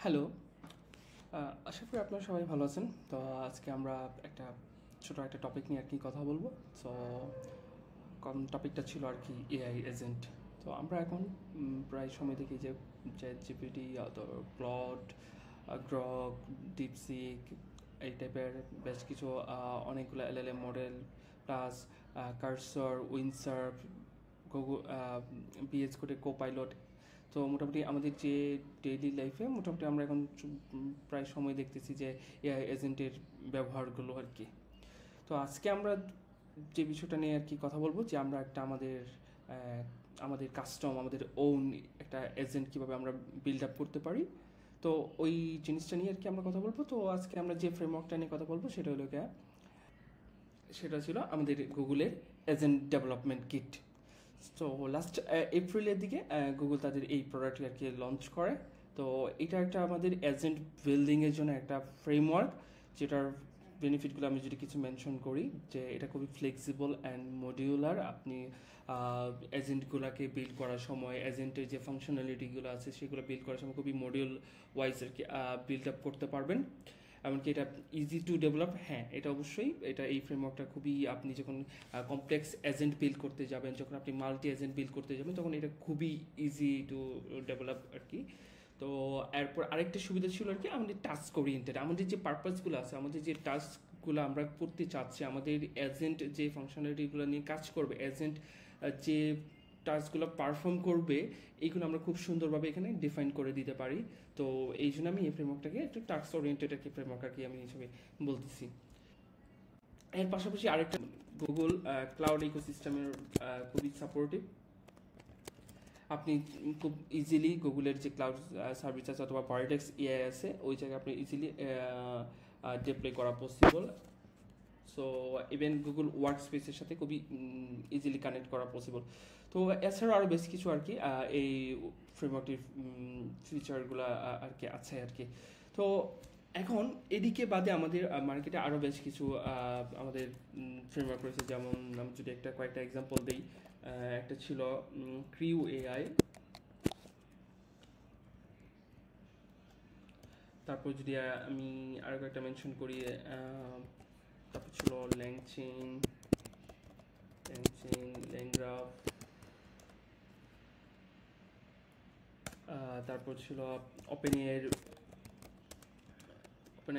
Hello. আশা করি আপনারা সবাই ভালো আছেন। তো আজকে আমরা একটা ছোট একটা টপিক নিয়ে আর কি কথা বলবো। সো টপিকটা ছিল আর কি এআই এজেন্ট। তো আমরা এখন প্রায় সময় দেখি যে chat GPT, Claude, Grok, DeepSeek এই টাইপের বেশ কিছু অনেকগুলো LLM model plus Cursor, Windsurf, Google, VS কোডের কোপাইলট। তো মোটামুটি আমাদের যে ডেইলি লাইফে মোটামুটি আমরা এখন প্রায় সময় দেখতেছি যে এআই এজেন্টের ব্যবহারগুলো আর কি। তো আজকে আমরা যে বিষয়টা নিয়ে আর কি কথা বলবো যে আমরা একটা আমাদের কাস্টম, আমাদের ওন একটা এজেন্ট কীভাবে আমরা বিল্ড আপ করতে পারি। তো ওই জিনিসটা নিয়ে আর কি আমরা কথা বলবো। তো আজকে আমরা যে ফ্রেমওয়ার্কটা নিয়ে কথা বলবো সেটা ছিল আমাদের গুগলের এজেন্ট ডেভেলপমেন্ট কিট। তো লাস্ট এপ্রিলের দিকে গুগল তাদের এই প্রোডাক্টটি আর কি লঞ্চ করে। তো এটা একটা আমাদের এজেন্ট বিল্ডিংয়ের জন্য একটা ফ্রেমওয়ার্ক, যেটার বেনিফিটগুলো আমি যদি কিছু মেনশন করি, যে এটা খুবই ফ্লেক্সিবল অ্যান্ড মডিউলার। আপনি এজেন্টগুলোকে বিল্ড করার সময় এজেন্টের যে ফাংশনালিটিগুলো আছে সেগুলো বিল্ড করার সময় খুবই মডিউল ওয়াইজ আর কি বিল্ড আপ করতে পারবেন। এমনকি এটা ইজি টু ডেভেলপ। হ্যাঁ, এটা অবশ্যই এই ফ্রেমওয়ার্কটা খুবই, আপনি যখন কমপ্লেক্স এজেন্ট বিল্ড করতে যাবেন, যখন আপনি মাল্টি এজেন্ট বিল্ড করতে যাবেন, তখন এটা খুবই ইজি টু ডেভেলপ আর কি। তো এরপর আরেকটা সুবিধা ছিল আর কি আমাদের টাস্ক ওরিয়েন্টেড। আমাদের যে পারপাসগুলো আছে, আমাদের যে টাস্কগুলো আমরা করতে চাচ্ছি, আমাদের এজেন্ট যে ফাংশনালিটিগুলো নিয়ে কাজ করবে, এজেন্ট যে টাস্কগুলো পারফর্ম করবে, এইগুলো আমরা খুব সুন্দরভাবে এখানে ডিফাইন করে দিতে পারি। তো এই জন্য আমি এই ফ্রেমওয়ার্কটাকে একটু টাস্ক ওরিয়েন্টেড একটা ফ্রেমওয়ার্ক আর কি আমি হিসেবে বলতেছি। এর পাশাপাশি আরেকটা গুগল ক্লাউড ইকোসিস্টেমের খুবই সাপোর্টিভ। আপনি খুব ইজিলি গুগলের যে ক্লাউড সার্ভিস আছে অথবা ভার্টেক্স এআই আছে, ওই জায়গায় আপনি ইজিলি ডিপ্লয় করা possible. So even Google work স্পেসের সাথে খুবই ইজিলি কানেক্ট করা পসিবল। তো এছাড়াও আরও বেশ কিছু আর কি এই ফ্রেমওয়ার্কটির ফিচারগুলো আর কি আছে আর কি। তো এখন এদিকে বাদে আমাদের মার্কেটে আরও বেশ কিছু আমাদের ফ্রেমওয়ার্ক রয়েছে। যেমন আমি যদি কয়েকটা এক্সাম্পল দিই, একটা ছিল ক্রিউ এআই, তারপর যদি আমি আরও কয়েকটা মেনশন করি, তারপর ছিল ল্যাংচিং, ল্যাংগ্রাফ, তারপর ছিল ওপেন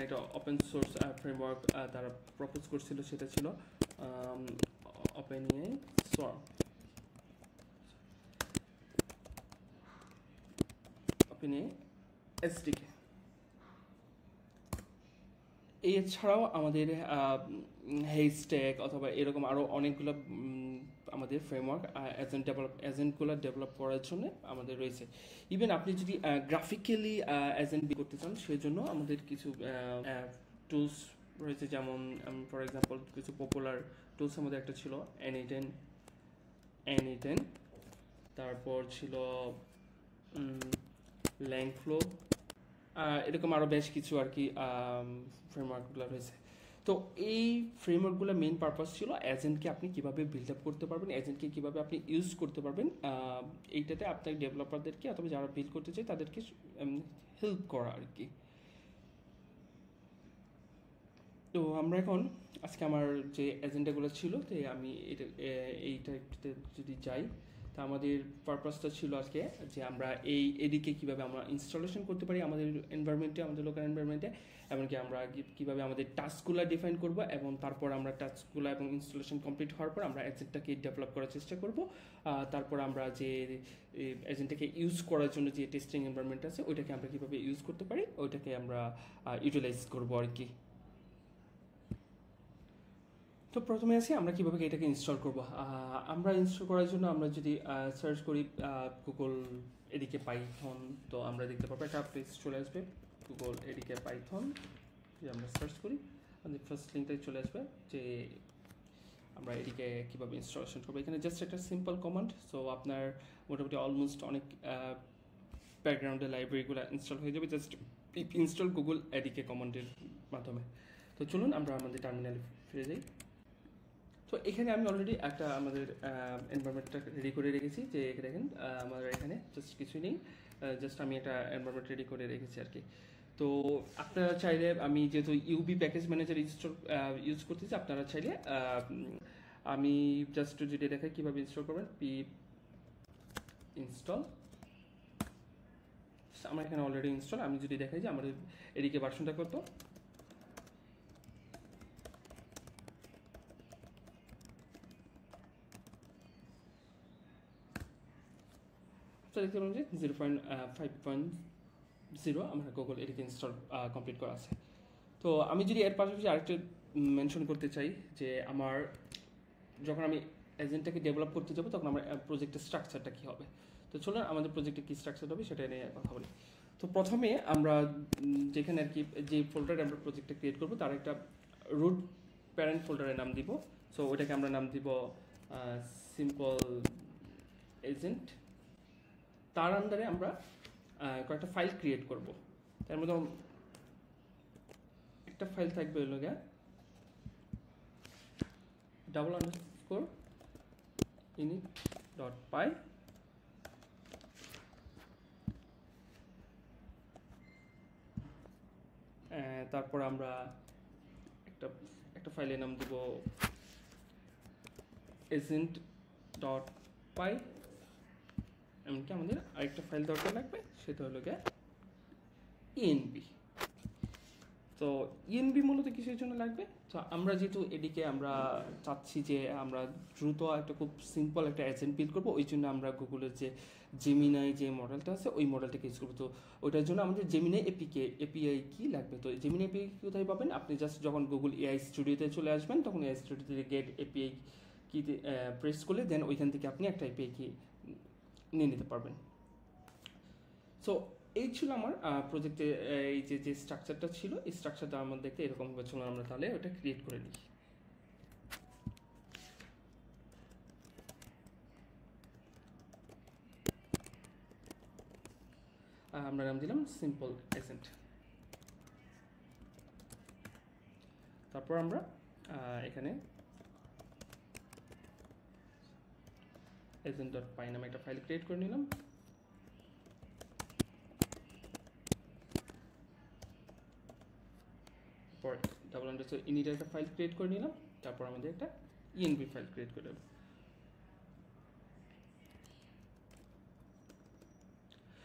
একটা ওপেন সোর্স ফ্রেমওয়ার্ক তারা প্রপোজ করছিল, সেটা ছিল open AI swarm, open AI SDK. এছাড়াও আমাদের হেইস্ট্যাক অথবা এরকম আরও অনেকগুলো আমাদের ফ্রেমওয়ার্ক এজেন্টগুলো ডেভেলপ করার জন্য আমাদের রয়েছে। ইভেন আপনি যদি গ্রাফিক্যালি এজেন্ট করতে চান, সেজন্য আমাদের কিছু টুলস রয়েছে। যেমন ফর এক্সাম্পল কিছু পপুলার টুলসের মধ্যে একটা ছিল N8N, তারপর ছিল ল্যাংফ্লো, এরকম আরও বেশ কিছু আর কি ফ্রেমওয়ার্কগুলো রয়েছে। তো এই ফ্রেমওয়ার্কগুলো মেইন পারপাস ছিল এজেন্টকে আপনি কীভাবে বিল্ড আপ করতে পারবেন, এজেন্টকে কীভাবে আপনি ইউজ করতে পারবেন, এইটাতে আপনার ডেভেলপারদেরকে অথবা যারা বিল্ড করতে চায় তাদেরকে হেল্প করা আর কি। তো আমরা এখন আজকে আমার যে এজেন্ডাগুলো ছিল, তো আমি এইটাতে যদি যাই, তা আমাদের পারপাসটা ছিল আজকে যে আমরা এদিকে কীভাবে আমরা ইনস্টলেশন করতে পারি আমাদের এনভায়রনমেন্টে, আমাদের লোকাল এনভায়রনমেন্টে, এমনকি আমরা কীভাবে আমাদের টাস্কগুলো ডিফাইন করব, এবং তারপর আমরা টাস্কগুলো এবং ইনস্টলেশন কমপ্লিট হওয়ার পর আমরা এজেন্টটাকে ডেভেলপ করার চেষ্টা করব। তারপর আমরা যে এজেন্টটাকে ইউজ করার জন্য যে টেস্টিং এনভায়রনমেন্ট আছে, ওইটাকে আমরা কীভাবে ইউজ করতে পারি, ওইটাকে আমরা ইউটিলাইজ করবো আর কি। তো প্রথমে আসি আমরা কীভাবে এটাকে ইনস্টল করব। আমরা ইনস্টল করার জন্য আমরা যদি সার্চ করি গুগল এডিকে পাইথন, তো আমরা দেখতে পাবো একটা পেজ চলে আসবে, গুগল এডিকে পাইথন। যদি আমরা সার্চ করি, আমাদের ফার্স্ট লিঙ্কটাই চলে আসবে যে আমরা এদিকে কীভাবে ইনস্টলেশন করবো। এখানে জাস্ট একটা সিম্পল কমান্ড। সো আপনার মোটামুটি অলমোস্ট অনেক ব্যাকগ্রাউন্ডে লাইব্রেরিগুলো ইনস্টল হয়ে যাবে জাস্ট ইনস্টল গুগল এডিকে কমান্ডের মাধ্যমে। তো চলুন আমরা আমাদের টার্মিনালে ফিরে যাই। তো এখানে আমি অলরেডি একটা আমাদের এনভায়রনমেন্টটা রেডি করে রেখেছি, যে দেখেন আমাদের এখানে জাস্ট কিছুই নেই, জাস্ট আমি একটা এনভায়রনমেন্ট রেডি করে রেখেছি আর কি। তো আপনারা চাইলে, আমি যেহেতু ইউবি প্যাকেজ ম্যানেজার ইউজ করতেছি, আপনারা চাইলে আমি জাস্ট যদি দেখাই কীভাবে ইনস্টল করবেন, পিপ ইনস্টল, আমার এখানে অলরেডি ইনস্টল। আমি যদি দেখাই যে আমাদের এদিকে ভার্সনটা কত, দেখতে পাবেন যে 0.5.0 আমার গুগল এদিকে ইনস্টল কমপ্লিট করা আছে। তো আমি যদি এর পাশাপাশি আরেকটা মেনশন করতে চাই যে আমার যখন আমি এজেন্টটাকে ডেভেলপ করতে যাবো তখন আমার প্রজেক্টের স্ট্রাকচারটা কী হবে। তো চলুন আমাদের প্রজেক্টে কী স্ট্রাকচার হবে সেটা নিয়ে কথা বলি। তো প্রথমে আমরা যেখানে আর কি যে ফোল্ডারে আমরা প্রজেক্টটা ক্রিয়েট করবো তার একটা রুট প্যারেন্ট ফোল্ডারের নাম দিব। সো ওইটাকে আমরা নাম দিব সিম্পল এজেন্ট। তার আন্ডারে আমরা কয়েকটা ফাইল ক্রিয়েট করব। তার মধ্যে একটা ফাইল থাকবে হলো গিয়ে $init.py, তারপর আমরা একটা ফাইলের নাম দেব agent.py। এমনকি আমাদের আরেকটা ফাইল দরকার লাগবে, সেটা হলো গিয়ে env। তো env মূলত কিসের জন্য লাগবে? তো আমরা যেহেতু এদিকে আমরা চাচ্ছি যে আমরা দ্রুত একটা খুব সিম্পল একটা এজেন্ট বিল্ড করবো, ওই জন্য আমরা গুগলের যে জেমিনাই যে মডেলটা আছে ওই মডেলটাকে ইউজ করবো। তো ওইটার জন্য আমাদের জেমিনাই এপিআই কি লাগবে। তো জেমিনাই এপিআই কোথায় পাবেন? আপনি জাস্ট যখন গুগল এআই স্টুডিওতে চলে আসবেন তখন এআই স্টুডিওতে গেট এপিআই কি প্রেস করলে দেন ওইখান থেকে আপনি একটা এপিআই কি নিয়ে নিতে পারবেন। সো এই ছিল আমার প্রজেক্টে এই যে স্ট্রাকচারটা ছিল, এই স্ট্রাকচারটা আমার দেখতে এরকম হবে। চলুন আমরা তাহলে ওটা ক্রিয়েট করে নিই। আমরা নাম দিলাম সিম্পল এজেন্ট। তারপর আমরা এখানে agent.py নামে একটা ফাইল ক্রিয়েট করে নিলাম। পরে init একটা ফাইল ক্রিয়েট করে নিলাম। তারপর আমাদের একটা env ফাইল ক্রিয়েট করে দেব।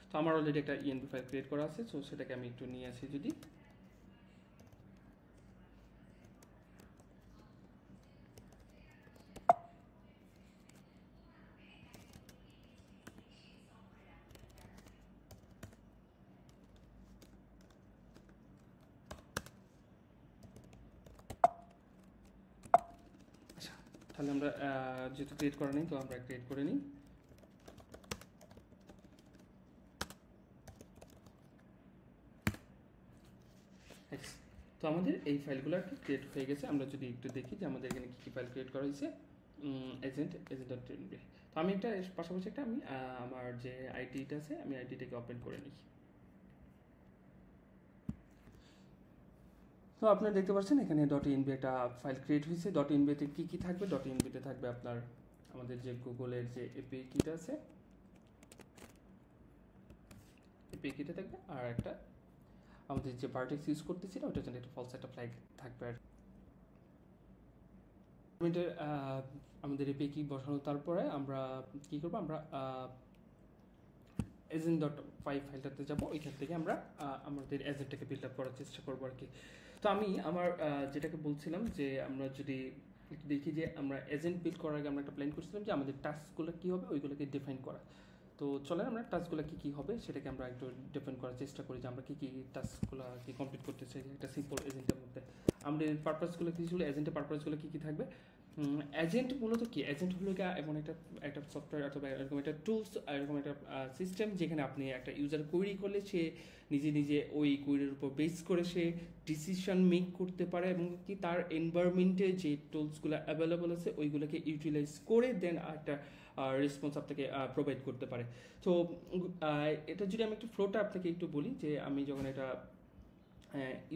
তো আমার অলরেডি একটা env ফাইল ক্রিয়েট করা আছে, সো সেটাকে আমি একটু নিয়ে আসি। যদি তাহলে আমরা যেহেতু ক্রিয়েট করা নেই তো আমরা ক্রিয়েট করে নিই। তো আমাদের এই ফাইলগুলো আর কি ক্রিয়েট হয়ে গেছে। আমরা যদি একটু দেখি যে আমাদের এখানে কী ফাইল ক্রিয়েট করা হয়েছে, agent.env। তো আমি একটা পাশাপাশি একটা আমি আমার যে আইডিটা আছে আমি আইডিটাকে ওপেন করে নিই। তো আপনারা দেখতে পাচ্ছেন এখানে .env একটা ফাইল ক্রিয়েট হয়েছে। .env-তে কী থাকবে? .env-তে থাকবে আপনার আমাদের যে গুগলের যে এপিআই কিটা আছে, এপিআই কিটা থাকবে, আর একটা আমাদের যে ভার্টেক্স ইউজ করতেছি না ওটার জন্য একটা ফলস একটা ফ্ল্যাগ থাকবে। আর আমাদের এপিআই কি বসানো, তারপরে আমরা কি করব, আমরা agent.py ফাইলটাতে যাব, ওইখান থেকে আমরা আমাদের এজেন্টটাকে বিল্ড আপ করার চেষ্টা করবো আর কি। তো আমি আমার যেটাকে বলছিলাম যে আমরা যদি একটু দেখি যে আমরা এজেন্ট বিল্ড করার আগে আমরা একটা প্ল্যান করছিলাম যে আমাদের টাস্কগুলো কী হবে ওইগুলোকে ডিফাইন করা। তো চলেন আমরা টাস্কগুলো কী হবে সেটাকে আমরা একটু ডিফাইন করার চেষ্টা করি যে আমরা কী টাস্কগুলো কি কমপ্লিট করতে চাই একটা সিম্পল এজেন্টের মধ্যে। আমাদের পারপাসগুলো কী ছিল, এজেন্টের পারপাসগুলো কী থাকবে। এজেন্ট মূলত কি, এজেন্ট হলো কি এমন একটা সফটওয়্যার অথবা এরকম একটা টুলস, এরকম একটা সিস্টেম যেখানে আপনি একটা ইউজার কোয়েরি করলে সে নিজে ওই কোয়েরির উপর বেস করে সে ডিসিশন মেক করতে পারে এবং কি তার এনভায়রনমেন্টে যে টুলসগুলো অ্যাভেলেবল আছে ওইগুলোকে ইউটিলাইজ করে দেন একটা রেসপন্স আপনাকে প্রোভাইড করতে পারে। তো এটা যদি আমি একটু ফ্লোটা আপনাকে একটু বলি যে আমি যখন এটা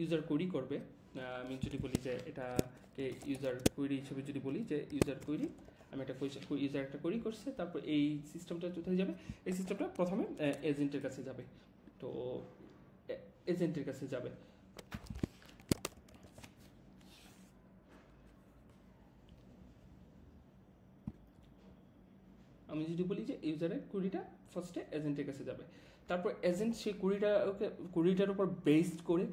ইউজার কোয়েরি করবে, আমি যদি বলি যে এটাকে ইউজার কোয়েরি হিসেবে যদি বলি যে ইউজার কোয়েরি, আমি একটা ইউজার একটা কোয়েরি করছে, তারপর এই সিস্টেমটা কোথায় যাবে, এই সিস্টেমটা প্রথমে এজেন্টের কাছে যাবে। তো এজেন্টের কাছে যাবে। আমি যদি বলি যে ইউজারের কুড়িটা ফার্স্টে এজেন্টের কাছে যাবে, তারপর এজেন্ট সেই কুড়িটার উপর বেসড করে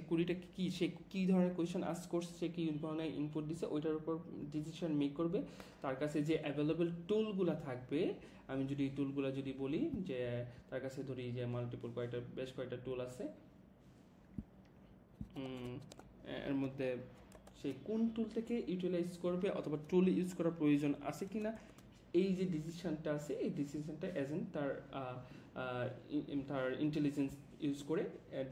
কুড়িটা কি, সে কী ধরনের কোয়েশন আস্ক করছে, সে কী ধরনের ইনপুট দিছে, ওইটার উপর ডিসিশন মেক করবে। তার কাছে যে অ্যাভেলেবল টুলগুলো থাকবে, আমি যদি টুলগুলো যদি বলি যে তার কাছে ধরি যে মাল্টিপল বেশ কয়েকটা টুল আছে, এর মধ্যে সে কোন টুল থেকে ইউটিলাইজ করবে অথবা টুল ইউজ করার প্রয়োজন আছে কিনা, এই যে ডিসিশনটা আছে, এই ডিসিশনটা এজেন্ট তার ইন্টেলিজেন্স ইউজ করে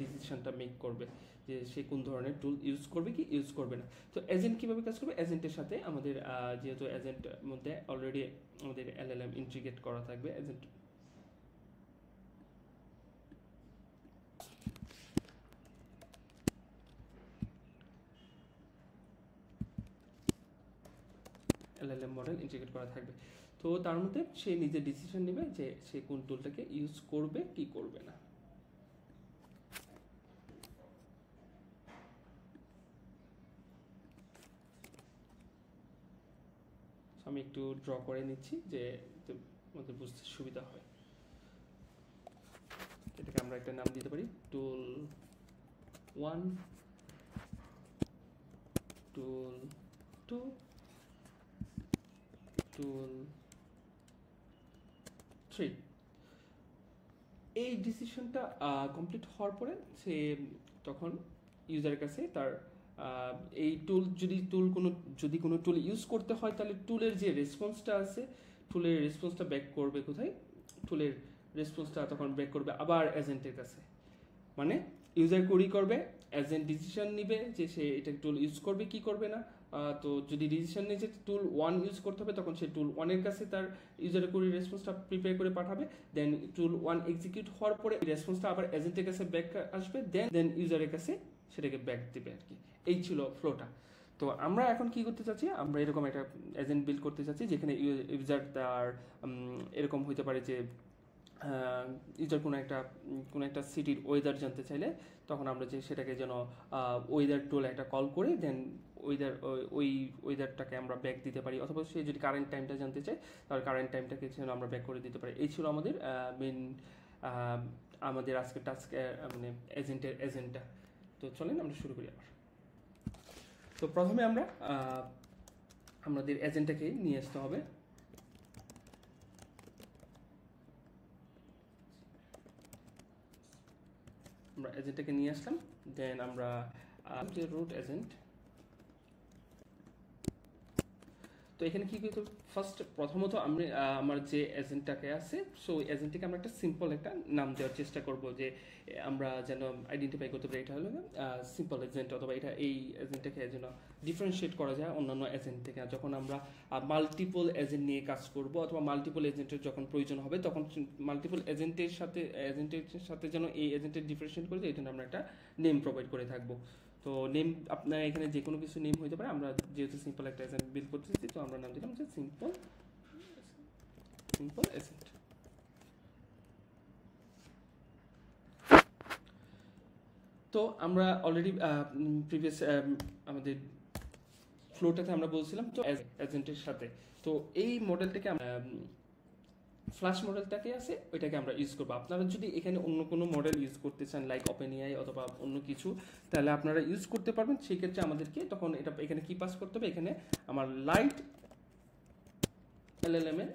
ডিসিশনটা মেক করবে যে সে কোন ধরনের টুল ইউজ করবে কি ইউজ করবে না। তো এজেন্ট কীভাবে কাজ করবে, এজেন্টের সাথে আমাদের যেহেতু এজেন্টের মধ্যে অলরেডি আমাদের LLM ইন্টিগ্রেট করা থাকবে, এজেন্ট LLM মডেল ইন্টিগ্রেট করা থাকবে। তো তার মধ্যে সে নিজে ডিসিশন নেবে যে সে কোন টুলটাকে ইউজ করবে কি করবে না। আমি একটু ড্র করে নিচ্ছি যে আমাদের বুঝতে সুবিধা হয়। এটাকে আমরা একটা নাম দিতে পারি টুল 1, টুল 2, টুল 3। এই ডিসিশনটা কমপ্লিট হওয়ার পরে সে তখন ইউজারের কাছে তার এই টুল যদি কোনো টুল ইউজ করতে হয়, তাহলে টুলের যে রেসপন্সটা আছে, টুলের রেসপন্সটা ব্যাক করবে কোথায়, টুলের রেসপন্সটা তখন ব্যাক করবে আবার এজেন্টের কাছে। মানে ইউজার কোয়েরি করবে, এজেন্ট ডিসিশন নিবে যে সে এটা টুল ইউজ করবে কি করবে না। তো যদি ডিসিশন নিয়ে যে টুল 1 ইউজ করতে হবে, তখন সে টুল 1-এর কাছে তার ইউজারের কোয়েরি রেসপন্সটা প্রিপেয়ার করে পাঠাবে। দেন টুল 1 এক্সিকিউট হওয়ার পরে রেসপন্সটা আবার এজেন্টের কাছে ব্যাক আসবে, দেন ইউজারের কাছে সেটাকে ব্যাক দিবে আর কি। এই ছিল ফ্লোটা। তো আমরা এখন কি করতে চাচ্ছি, আমরা এরকম একটা এজেন্ট বিল্ড করতে চাচ্ছি যেখানে ইউজার তার এরকম হতে পারে যে ইউজার কোনো একটা সিটির ওয়েদার জানতে চাইলে, তখন আমরা যে সেটাকে যেন ওয়েদার টুল একটা কল করে দেন ওই ওয়েদারটাকে আমরা ব্যাক দিতে পারি, অথবা সে যদি কারেন্ট টাইমটা জানতে চায় তাহলে কারেন্ট টাইমটাকে যেন আমরা ব্যাক করে দিতে পারি। এই ছিল আমাদের আমাদের আজকের টাস্ক, মানে এজেন্টটা। তো চলেন আমরা শুরু করি আবার। তো প্রথমে আমরা আমাদের এজেন্টটাকে নিয়ে আসতে হবে। আমরা এজেন্টটাকে নিয়ে আসলাম, দেন আমরা যে রুট এজেন্ট। তো এখানে কি করতে হবে, প্রথমত আমরা আমার যে এজেন্টটাকে আছে, সো এজেন্টটাকে আমরা একটা সিম্পল একটা নাম দেওয়ার চেষ্টা করব, যে আমরা যেন আইডেন্টিফাই করতে পারি এটা হলো সিম্পল এজেন্ট, অথবা এটা এই এজেন্টটাকে যেন ডিফারেন্সিয়েট করা যায় অন্যান্য এজেন্ট থেকে। যখন আমরা মাল্টিপল এজেন্ট নিয়ে কাজ করব অথবা মাল্টিপল এজেন্টের যখন প্রয়োজন হবে, তখন মাল্টিপল এজেন্টের সাথে যেন এই এজেন্টের ডিফারেন্সিয়েট করে যায়, এই জন্য আমরা একটা নেম প্রোভাইড করে থাকবো। তো নেম আপনার এখানে যে কোনো কিছু নেম হতে পারে, আমরা যেহেতু সিম্পল একটা এজেন্ট বিল্ড করতেছি, তো আমরা নাম দিলাম যে সিম্পল এজেন্ট। তো আমরা অলরেডি প্রিভিয়াস আমাদের ফ্লোটাতে আমরা বলছিলাম তো এজেন্টের সাথে, তো এই মডেলটাকে ফ্ল্যাশ মডেলটাকে আছে ওইটাকে আমরা ইউজ করবো। আপনারা যদি এখানে অন্য কোনো মডেল ইউজ করতে চান, লাইক OpenAI অথবা অন্য কিছু, তাহলে আপনারা ইউজ করতে পারবেন। সেই ক্ষেত্রে আমাদেরকে তখন এখানে কি পাস করতে হবে, এখানে আমার লাইট LLM এর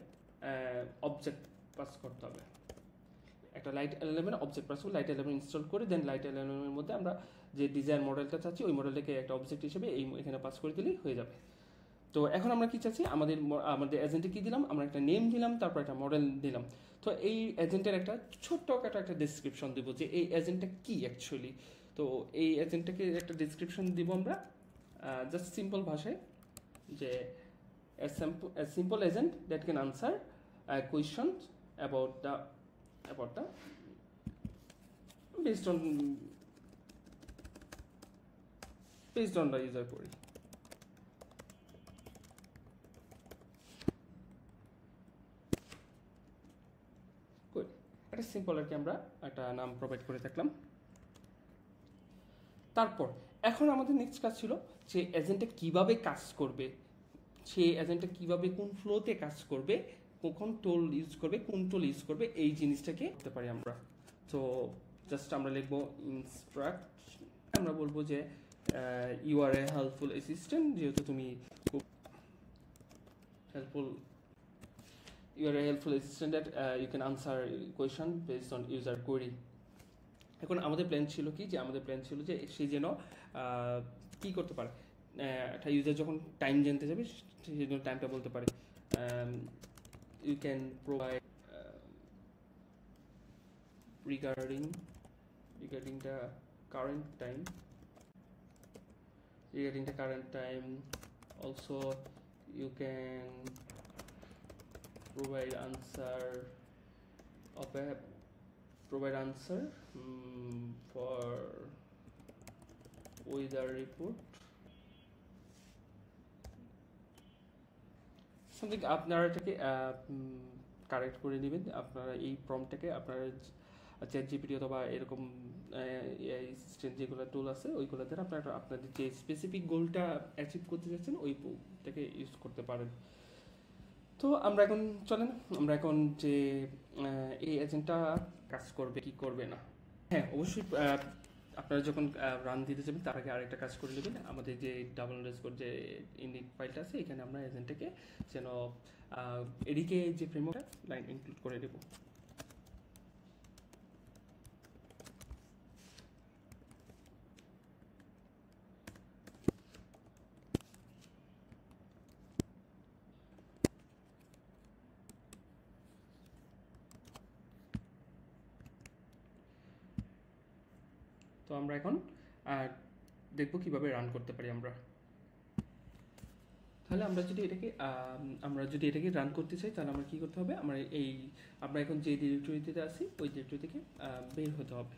অবজেক্ট পাস করতে হবে। একটা লাইট LLM এর অবজেক্ট পাস করে লাইট LLM ইনস্টল করে দেন লাইট LLM এর মধ্যে আমরা যে ডিজাইন মডেলটা চাচ্ছি ওই মডেলটাকে একটা অবজেক্ট হিসেবে এখানে পাস করে দিলেই হয়ে যাবে। তো এখন আমরা কি চাচ্ছি, আমাদের এজেন্টে কি দিলাম, আমরা একটা নেম দিলাম, তারপর একটা মডেল দিলাম। তো এই এজেন্টের একটা ছোট্টখাটো একটা ডেসক্রিপশন দিব যে এই এজেন্টটা কি অ্যাকচুয়ালি। তো এই এজেন্টটাকে একটা ডেসক্রিপশন দিব আমরা জাস্ট সিম্পল ভাষায়, যে a simple agent that can answer questions about the based on the user query. Simple আর কি আমরা একটা নাম প্রোভাইড করে থাকলাম। তারপর এখন আমাদের নেক্সট কাজ ছিল যে এজেন্টটা কিভাবে কাজ করবে, সে এজেন্টটা কিভাবে কোন ফ্লোতে কাজ করবে, কখন টোল ইউজ করবে, কোন টোল ইউজ করবে, এই জিনিসটাকে করতে পারি আমরা। তো জাস্ট আমরা লিখবো ইনস্ট্রাক্ট, আমরা বলবো যে you are a helpful assistant, যেহেতু তুমি খুব helpful, you are a helpful assistant that you can answer question based on user query. এখন আমাদের প্ল্যান ছিল কি, যে আমাদের প্ল্যান ছিল যে সে যেন কি করতে পারে, একটা ইউজার যখন টাইম জানতে যাবে সে যেন টাইমটা বলতে পারে, you can provide regarding the current time, also you can provide answer for weather report, something আপনারা এটাকে কারেক্ট করে নেবেন। আপনারা এই প্রম্পটটাকে আপনারা চ্যাট জিপিটি অথবা এরকম এআই অ্যাসিস্ট্যান্ট যেগুলো টুল আছে ওইগুলো দ্বারা আপনারা আপনাদের যে স্পেসিফিক গোলটা অ্যাচিভ করতে যাচ্ছেন ওইটাকে ইউজ করতে পারেন। তো আমরা এখন চলেন, আমরা এখন যে এই এজেন্টটা কাজ করবে কি করবে না, হ্যাঁ অবশ্যই আপনারা যখন রান দিতে যাবেন তার আগে আরেকটা কাজ করে নেবেন। আমাদের যে _ যে ইনিট ফাইলটা আছে এখানে আমরা এজেন্টটাকে যেন এদিকে যে ফ্রেমওয়ার্কটা লাইন ইনক্লুড করে দেব। তো আমরা এখন দেখব কিভাবে রান করতে পারি আমরা। তাহলে আমরা যদি এটাকে রান করতে চাই তাহলে আমরা কি করতে হবে, আমরা এখন যে ডিরেক্টরিতে আছি ওই ডিরেক্টরি থেকে বের হতে হবে।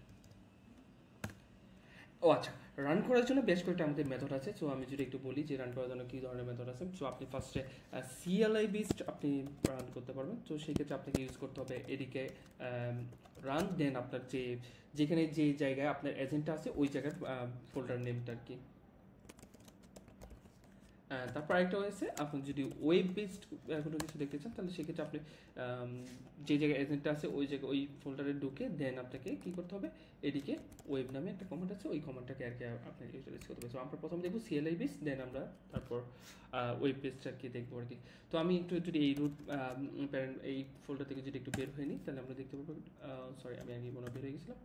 ও আচ্ছা, রান করার জন্য বেশ কয়েকটা আমাদের মেথড আছে। সো আমি যদি একটু বলি যে রান করার জন্য কী ধরনের মেথড আছে। সো আপনি ফার্স্টে CLI বেসড আপনি রান করতে পারবেন। তো সেই ক্ষেত্রে আপনাকে ইউজ করতে হবে এদিকে রান, দেন আপনার যেখানে যে জায়গায় আপনার এজেন্টটা আছে ওই জায়গার ফোল্ডার নেমটা আর কি। তারপর আরেকটা হয়েছে, আপনি যদি ওয়েব বেসড কোনো কিছু দেখতে চান তাহলে সেক্ষেত্রে আপনি যে জায়গায় এজেন্টটা আছে ওই জায়গায় ওই ফোল্ডারে ঢুকে দেন আপনাকে কী করতে হবে, এদিকে ওয়েব নামে একটা কমান্ড আছে ওই কমান্ডটাকে আর কি আপনাকে ইউটিলাইজ করতে হবে। সো আমরা প্রথমে দেখবো CLI বেস, দেন আমরা তারপর ওয়েব বেসটা আর কি দেখবো আর কি। তো আমি একটু যদি এই রুট প্যারেন্ট এই ফোল্ডার থেকে যদি একটু বের হয়ে নিই তাহলে আমরা দেখতে পাবো, সরি আমি আগে মনে বের হয়ে গেছিলাম।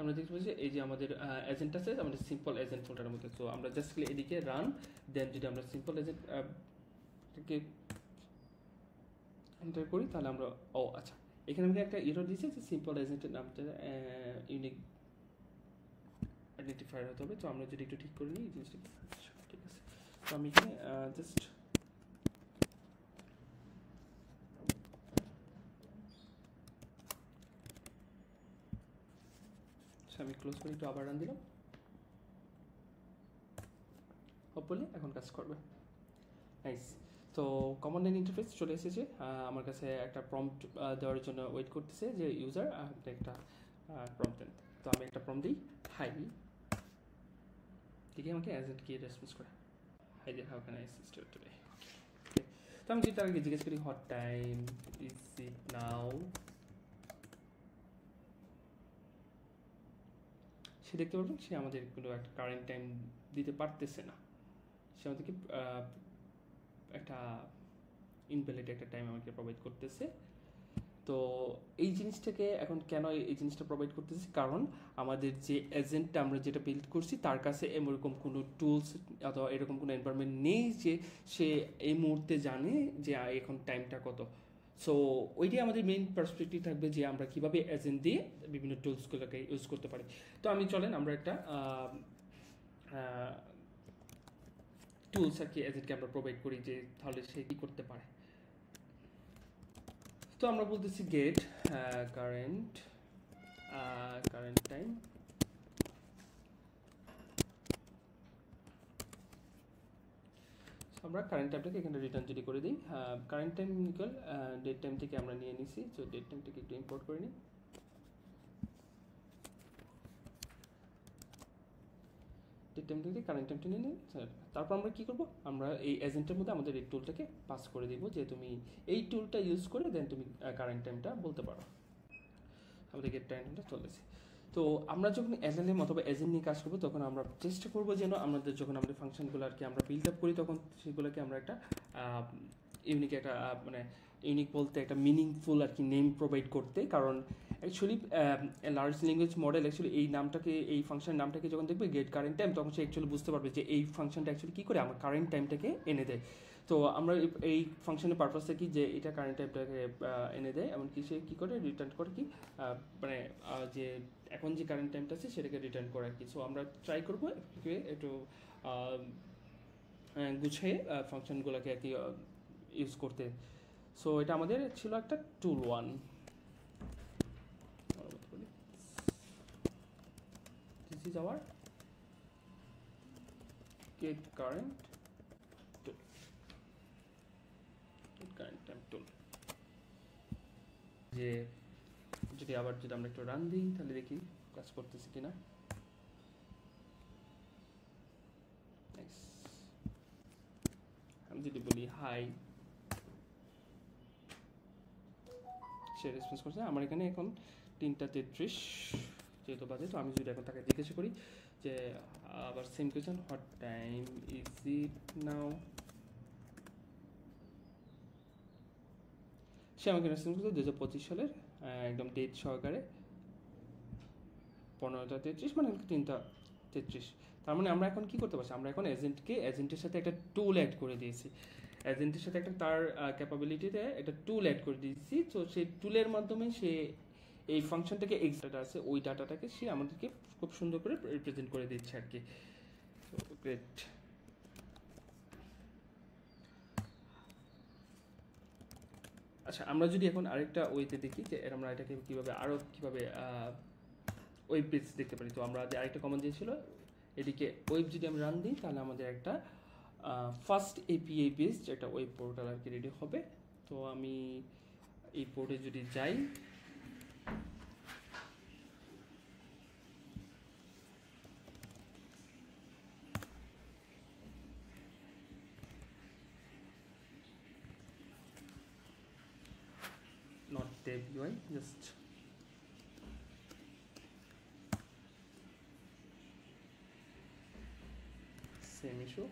আমরা দেখতে পাচ্ছি এই যে আমাদের এজেন্ট আছে আমাদের সিম্পল এজেন্ট ফোল্ডারের মধ্যে। সো আমরা জাস্ট এদিকে রান, দেন যদি আমরা সিম্পল এজেন্ট থেকে এন্টার করি তাহলে আমরা আচ্ছা এখানে আমাকে একটা এরর দিয়েছে যে সিম্পল এজেন্টের নামটা ইউনিক আইডেন্টিফায়ার হতে হবে। তো আমরা যদি একটু ঠিক করে নিই এই জিনিসটা ঠিক আছে। তো আমি এখানে জাস্ট আমি ক্লোজ করে একটু আবার রান দিলাম, হোপফুলি এখন কাজ করবে। নাইস। তো কমান্ড লাইন ইন্টারফেস চলে এসেছে, আমার কাছে একটা প্রম্পট দেওয়ার জন্য ওয়েট করতেছে যে ইউজার আপনি একটা প্রম্পট দেন। তো আমি একটা প্রম্পট দিই, হাই, দেখি আমাকে এজেন্ট কি রেসপন্স করে। Hi how can I assist you today. তো আমি যদি তার আগে জিজ্ঞেস করি what time is it now, সে দেখতে পারবেন সে আমাদের কোনো একটা কারেন্ট টাইম দিতে পারতেছে না, সে আমাদেরকে একটা ইনভ্যালিড একটা টাইম আমাকে প্রোভাইড করতেছে। তো এই জিনিসটাকে এখন কেন এই জিনিসটা প্রোভাইড করতেছি, কারণ আমাদের যে এজেন্টটা আমরা যেটা বিল্ড করছি তার কাছে এরকম কোনো টুলস অথবা এরকম কোনো এনভায়রনমেন্ট নেই যে সে এই মুহূর্তে জানে যে এখন টাইমটা কত। সো ওইটাই আমাদের মেইন পার্সপেক্টিভ থাকবে যে আমরা কীভাবে এজেন্ট দিয়ে বিভিন্ন টুলসগুলোকে ইউজ করতে পারি। তো আমি চলেন আমরা একটা টুলস আর কি এজেন্টকে আমরা প্রোভাইড করি যে তাহলে সে কী করতে পারে। তো আমরা বলতেছি গেট কারেন্ট টাইম, আমরা কারেন্ট টাইমটাকে এখানে রিটার্ন যদি করে দিই, current time equal date time থেকে আমরা নিয়ে নিছি, সো ডেট টাইমটাকে একটু ইম্পোর্ট করে নিই। ডেট টাইম থেকে কারেন্ট টাইমটা নিয়ে নিই। তারপর আমরা কী করবো, আমরা এই এজেন্টের মধ্যে আমাদের এই টুলটাকে পাস করে দিব যে তুমি এই টুলটা ইউজ করে দেন তুমি কারেন্ট টাইমটা বলতে পারো। আমাদের গেট টাইমটা চলেছে। তো আমরা যখন এলএলএম অথবা এজেন্ট নিয়ে কাজ করবো তখন আমরা চেষ্টা করবো যেন আমাদের যখন আমাদের ফাংশনগুলো আর কি আমরা বিল্ড আপ করি তখন সেগুলোকে আমরা একটা ইউনিক একটা মানে ইউনিক বলতে একটা মিনিংফুল আর কি নেম প্রোভাইড করতে। কারণ actually large language model actually এই নামটাকে এই ফাংশন নামটাকে যখন দেখবে গেট কারেন্ট টাইম তখন সে অ্যাকচুয়ালি বুঝতে পারবে যে এই ফাংশনটা অ্যাকচুয়ালি কী করে আমার কারেন্ট টাইমটাকে এনে দেয়। তো আমরা এই ফাংশনের পারপাসটা কি যে এটা কারেন্ট টাইমটাকে এনে দেয়, এমনকি সে কী করে রিটার্ন করে কি মানে যে এখন যে কারেন্ট টাইমটা আছে সেটাকে রিটার্ন করে আর কি। সো আমরা ট্রাই করবো একটু গুছিয়ে ফাংশনগুলোকে আর কি ইউজ করতে। সো এটা আমাদের ছিল একটা tool 1। This is our get current tool. যে যদি আবার যদি আমরা একটু রান দিই তাহলে দেখি কাজ করতেছে কিনা। আমি যদি বলি হাই, সে রেসপন্স করছে। আমার এখানে এখন 3:33 যেহেতু বাজে, তো আমি যদি এখন তাকে জিজ্ঞাসা করি যে আবার same question, what time is it now, সে আমাকে রেসপন্স করছে 2025 সালের একদম ডেট সহকারে 15:33 মানে 3:33। তার মানে আমরা এখন কি করতে পারছি, আমরা এখন এজেন্টের সাথে একটা টুল অ্যাড করে দিয়েছি, এজেন্টের সাথে একটা তার ক্যাপাবিলিটিতে একটা টুল অ্যাড করে দিয়েছি। তো সেই টুলের মাধ্যমে সে এই ফাংশনটাকে এক্সট্রা আছে ওই ডাটাটাকে সে আমাদেরকে খুব সুন্দর করে রিপ্রেজেন্ট করে দিচ্ছে আর কি। গ্রেট। আচ্ছা, আমরা যদি এখন আরেকটা ওয়েতে দেখি যে আমরা এটাকে কীভাবে ওয়েব পেজ দেখতে পারি। তো আমরা যে আরেকটা কমন দিয়েছিল এদিকে ওয়েব যদি আমরা রান দিই তাহলে আমাদের একটা ফার্স্ট এপিআই বেসড একটা ওয়েব পোর্টাল আর কি রেডি হবে। তো আমি এই পোর্টে যদি যাই, not dev UI, just same issue।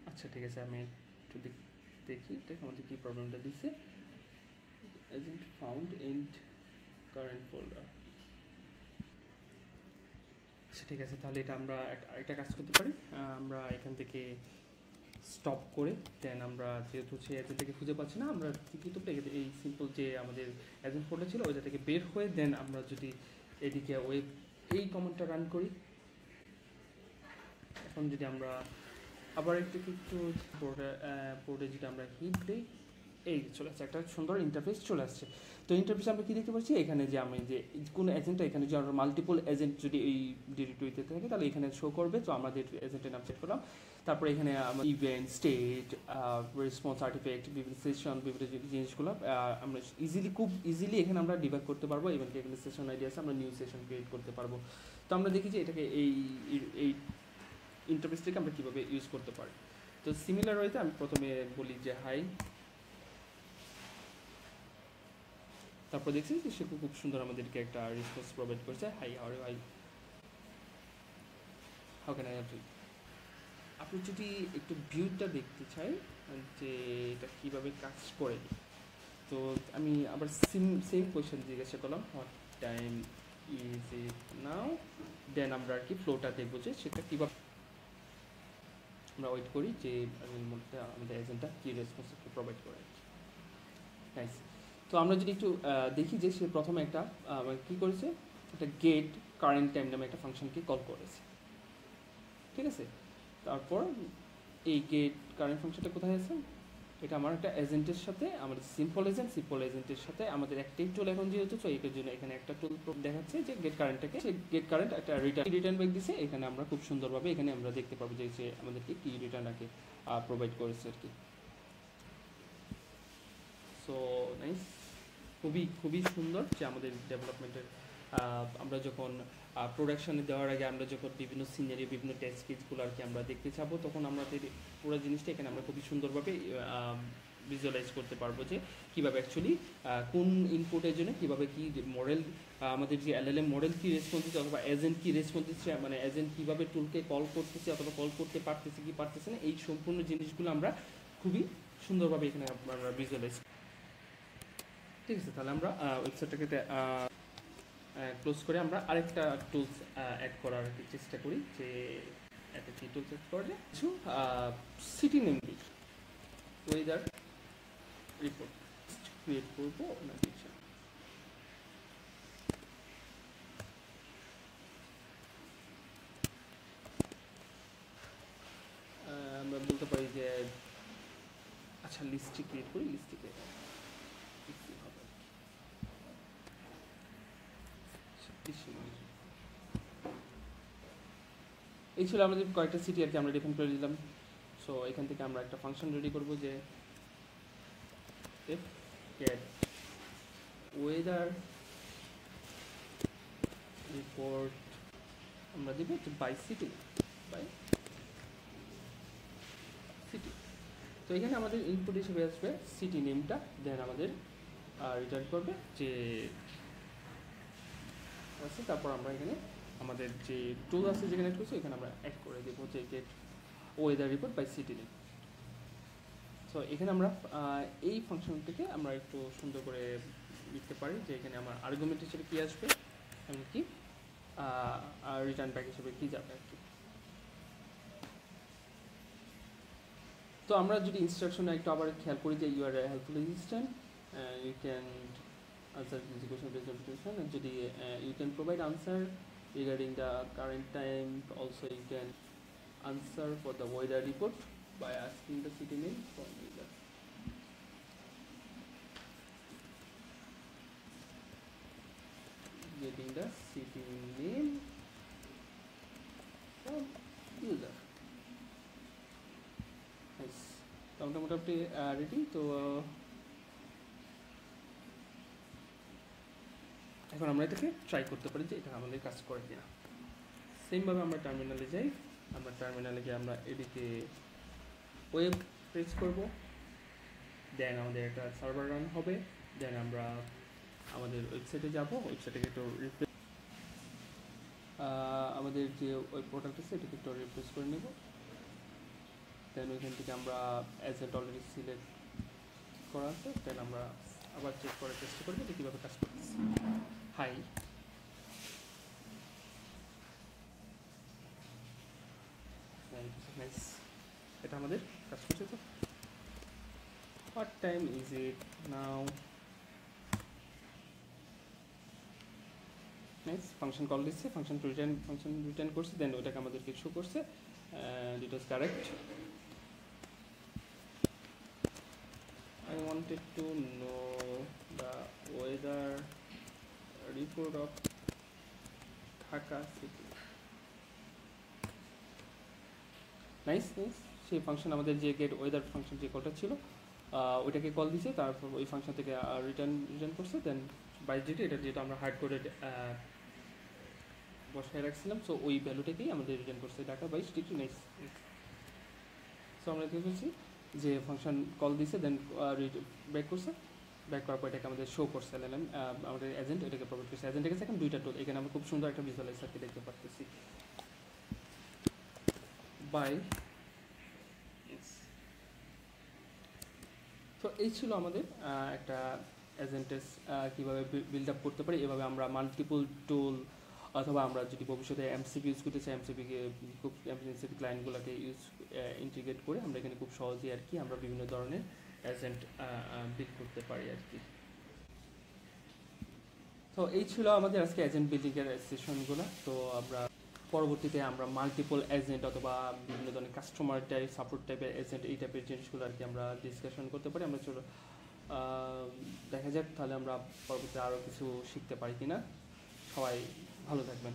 আচ্ছা ঠিক আছে, আমি একটু দেখি আমাদের কি প্রবলেমটা দিচ্ছে। Agent found in current folder. আচ্ছা ঠিক আছে, তাহলে এটা আমরা একটা কাজ করতে পারি, আমরা এখান থেকে স্টপ করে দেন আমরা যেহেতু সে এজেন্টটাকে খুঁজে পাচ্ছি না, আমরা কী করতে পারি এই সিম্পল যে আমাদের এজেন্ট ফোল্ডার ছিল ওইটা থেকে বের হয়ে দেন আমরা যদি এদিকে ওয়েব এই কমান্ডটা রান করি, এখন যদি আমরা আবার একটু পোর্টে যদি আমরা হিট দিই, এই চলে আসছে একটা সুন্দর ইন্টারফেস চলে আসছে। তো ইন্টারফেসে আমরা কী দেখতে পাচ্ছি, এখানে যে আমি যে কোনো এজেন্টটা এখানে যে আমরা মাল্টিপল এজেন্ট যদি এই ডিরেক্টরিতে থাকে তাহলে এখানে শো করবে। তো আমাদের এজেন্টের নাম সেট করলাম, তারপরে এখানে আমরা ইভেন্ট, স্টেট, রেসপন্স আর্টিফ্যাক্ট, বিভিন্ন সেশন, বিভিন্ন জিনিসগুলো আমরা খুব ইজিলি এখানে আমরা ডিবাগ করতে পারবো। ইভেন্ট এখানে সেশন আইডি আছে, আমরা নিউ সেশন ক্রিয়েট করতে পারবো। তো আমরা দেখি যে এটাকে এই ইন্টারফেসটাকে আমরা কীভাবে ইউজ করতে পারি। তো সিমিলার ওয়েতে আমি প্রথমে বলি যে হাই, তারপর দেখছি যে সে খুব সুন্দর আমাদেরকে একটা রেসপন্স প্রোভাইড করছে, hi how can I help you. আপনি যদি একটু ভিউটা দেখতে চাই যে এটা কীভাবে কাজ করে, তো আমি আবার সেম কোয়েশ্চেন জিজ্ঞাসা করলাম, হোয়াট টাইম ইজ ইট নাও, দেন আমরা আর কি ফ্লোটা দেখবো যে সেটা কীভাবে আমরা ওয়েট করি যে এর মধ্যে আমাদের এজেন্টটা কী রেসপন্স প্রোভাইড করে। নাইস। তো আমরা যদি একটু দেখি যে সে প্রথমে একটা কী করেছে, একটা গেট কারেন্ট টাইম নামে একটা ফাংশনকে কল করেছে, ঠিক আছে। তারপর এই গেট কারেন্ট ফাংশনটা কোথায় আছে, এটা আমার একটা এজেন্টের সাথে, আমাদের সিম্পল এজেন্টের সাথে আমাদের একটাই টুল এখন যেহেতু, তো এটার জন্য এখানে একটা টুল দেখাচ্ছে যে গেট কারেন্টটাকে, সেই গেট কারেন্ট একটা রিটার্ন ব্যাক দিছে। এখানে আমরা খুব সুন্দরভাবে এখানে আমরা দেখতে পাবো যে সে আমাদেরকে কি রিটার্নটাকে প্রোভাইড করেছে আর কি। সো নাইস, খুবই খুবই সুন্দর যে আমাদের ডেভেলপমেন্টের আমরা যখন প্রোডাকশানে দেওয়ার আগে আমরা যখন বিভিন্ন সিনারি, বিভিন্ন টেস্ট কেসগুলো আর কি আমরা দেখতে চাবো, তখন আমাদের পুরো জিনিসটা এখানে আমরা খুবই সুন্দরভাবে ভিজুয়ালাইজ করতে পারবো যে কীভাবে অ্যাকচুয়ালি কোন ইনপুটের জন্য কীভাবে কী মডেল, আমাদের যে এলএলএম মডেল কী রেসপন্স দিচ্ছে, অথবা এজেন্ট কী রেসপন্স দিচ্ছে, মানে এজেন্ট কীভাবে টুলকে কল করতেছে অথবা কল করতে পারতেছে কি পারতেছে না, এই সম্পূর্ণ জিনিসগুলো আমরা খুবই সুন্দরভাবে এখানে আমরা ভিজুয়ালাইজ। ঠিক আছে, তাহলে আমরা ওয়েবসাইটটাকে ক্লোজ করে আমরা আরেকটা টুলস অ্যাড করার চেষ্টা করি, যে একটা কি টুলস অ্যাড করে কিছু সিটি নেম দিই, ওয়েদার রিপোর্ট ক্রিয়েট করবো না কিছু। আমরা বলতে পারি যে আচ্ছা লিস্টটি ক্রিয়েট করি, লিস্টটিকে এই ছিল আমাদের কয়েকটা সিটি আর কি আমরা ডিফাইন করে দিলাম। সো এখান থেকে আমরা একটা ফাংশন রেডি করবো যে get weather report আমরা দিব যে বাই সিটি, বাই সিটি। তো এখানে আমাদের ইনপুট হিসেবে আসবে সিটি নেমটা, দেন আমাদের রিটার্ন করবে যে আছে, তারপর আমরা এখানে আমাদের যে টুল আছে যেখানে অ্যাড করছি এখানে আমরা অ্যাড করে দেবো যে get weather report by city name. So এখানে আমরা এই ফাংশনটিকে আমরা একটু সুন্দর করে লিখতে পারি যে এখানে আমার আর্গুমেন্ট হিসেবে কী আসবে, এমনকি রিটার্ন ব্যাক হিসেবে কী যাবে আর কি। তো আমরা যদি ইনস্ট্রাকশনে একটু আবার খেয়াল করি যে you are helpful assistant, you can answer this question based on question, and যদি you can provide answer regarding the current time, also you can answer for the weather report by asking the city name from user. Getting the city name from user. Nice. তো আমরা মোটামুটি ready. তো এখন আমরা এটাকে try করতে পারি যে এটা আমাদের কাজ করে কিনা। সেমভাবে আমরা টার্মিনালে যাই, আমরা টার্মিনালে গিয়ে আমরা এদিকে ওয়েব প্রেস করব, দেন আমাদের একটা সার্ভার রান হবে, দেন আমরা আমাদের ওয়েবসাইটে যাব, ওয়েবসাইটে একটু রিফ্রেশ, আমাদের যে ওয়েব পোর্টালটা আছে এটাকে একটু রিফ্রেশ করে নেব, দেন ওইখান থেকে আমরা এজেন্ট অলরেডি সিলেক্ট করা আছে, দেন আমরা আবার চেক করার চেষ্টা করবো যে কীভাবে কাজ করতেছে। হাই, নাইস, এটা আমাদের কাজ করছে। তো what time is it now? Nice, function call দিচ্ছে, ফাংশন রিটার্ন করছে, দেন ওইটাকে আমাদেরকে শো করছে, ইট ওয়াজ correct. I wanted to know the weather report of Dhaka city. Nice nice, সেই ফাংশন আমাদের যে গেট ওয়েদার ফাংশন যে কলটা ছিল ওইটাকে কল দিছে, তারপর ওই ফাংশন থেকে রিটার্ন করছে, দেন বাই যেটা এটা যেটা আমরা হার্ড করে বসায় রাখছিলাম, সো ওই ভ্যালুটাকেই আমাদের রিটার্ন করছে ঢাকা 22 ডিগ্রি। নাইস। সো আমরা কী করছি যে ফাংশন কল দিছে, দেন ব্যাক করছে, ব্যাক করার পর এটাকে আমাদের শো করছে এলএলএম, আমাদের এজেন্ট এটাকে প্রোভাইড করছে। এজেন্টের কাছে এখন দুইটা টুল, এখানে আমরা খুব সুন্দর একটা ভিজুয়ালাইজারকে দেখতে পাচ্ছি। বাই, তো এই ছিল আমাদের একটা এজেন্টের কীভাবে বিল্ড আপ করতে পারি। এভাবে আমরা মাল্টিপল টুল, অথবা আমরা যদি ভবিষ্যতে এমসিপি ইউজ করতে চাই, এমসিপিকে খুব এমসিপি ক্লায়েন্টগুলোকে ইন্টিগ্রেট করে আমরা এখানে খুব সহজেই আর কি আমরা বিভিন্ন ধরনের এজেন্ট বিল্ড করতে পারি আর কি। তো এই ছিল আমাদের আজকে এজেন্ট বিল্ডিংয়ের সেশনগুলো। তো আমরা পরবর্তীতে আমরা মাল্টিপল এজেন্ট অথবা বিভিন্ন ধরনের কাস্টমার টাইপ সাপোর্ট টাইপের এজেন্ট এই টাইপের জিনিসগুলো আর কি আমরা ডিসকাশন করতে পারি। আমরা চলো দেখা যাক তাহলে আমরা পরবর্তীতে আরও কিছু শিখতে পারি কিনা। সবাই ভালো থাকবেন।